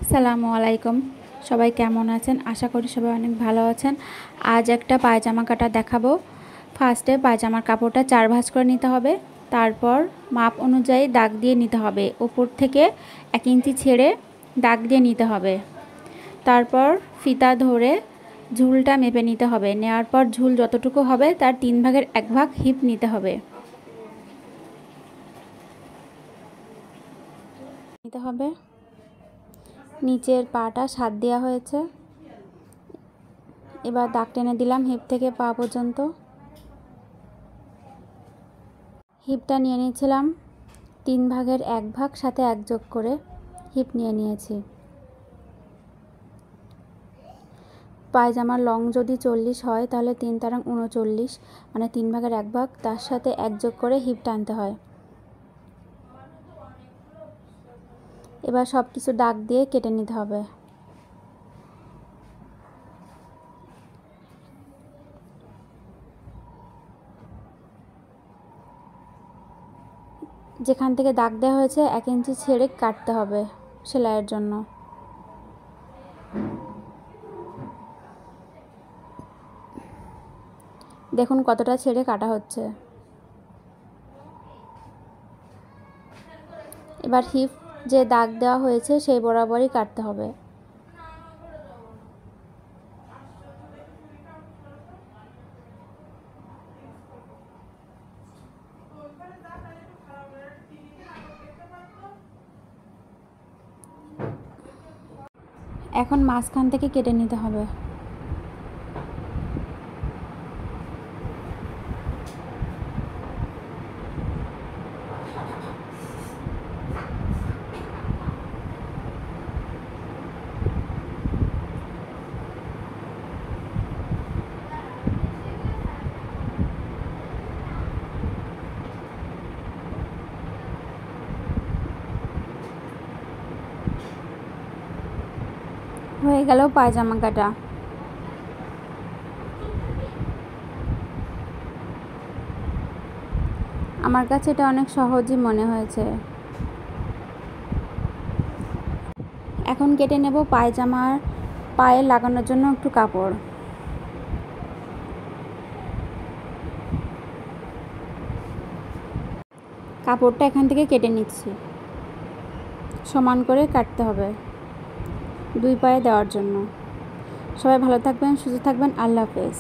আসসালামু আলাইকুম। সবাই কেমন আছেন? আশা করি সবাই অনেক ভালো আছেন। আজ একটা পায়জামা কাটা দেখাবো। ফার্স্টে পায়জামার কাপড়টা 4 ভাঁজ করে নিতে হবে। তারপর মাপ অনুযায়ী দাগ দিয়ে নিতে হবে। উপর থেকে 1 ইঞ্চি ছেড়ে দাগ দিয়ে নিতে হবে। তারপর ফিতা ধরে ঝুলটা মেপে নিতে হবে। নেওয়ার পর ঝুল যতটুকু হবে তার 3 ভাগের 1 ভাগ হিপ নিতে হবে। নিচের পাটা 7 দেওয়া হয়েছে। এবার দাগ টেনে দিলাম হিপ থেকে পা পর্যন্ত। হিপটা নিয়ে নিয়েছিলাম 3 ভাগের 1 ভাগ, সাথে 1 যোগ করে হিপ নিয়ে নিয়েছি। পায়জামার লং যদি 40 হয় তাহলে 3 তারাং 39, মানে 3 ভাগের 1 ভাগ, তার সাথে 1 যোগ করে হিপ টানতে হয়। এবার সব কিছু দাগ দিয়ে কেটে নিতে হবে। যেখান থেকে দাগ দেওয়া হয়েছে 1 ইঞ্চি ছেড়ে কাটতে হবে সেলাইয়ের জন্য। দেখুন কতটা ছেড়ে কাটা হচ্ছে। এবার হিপ যে দাগ দেওয়া হয়েছে সেই বরাবরই কাটতে হবে। এখন মাঝখান থেকে কেটে নিতে হবে। হয়ে গেল পায়জামা কাটা। আমার কাছে এটা অনেক সহজই মনে হয়েছে। এখন কেটে নেব পায়জামার পায়ে লাগানোর জন্য একটু কাপড়। কাপড়টা এখান থেকে কেটে নিচ্ছি। সমান করে কাটতে হবে 2 পায়ে দেওয়ার জন্য। সবাই ভালো থাকবেন, সুস্থ থাকবেন। আল্লাহ হাফেজ।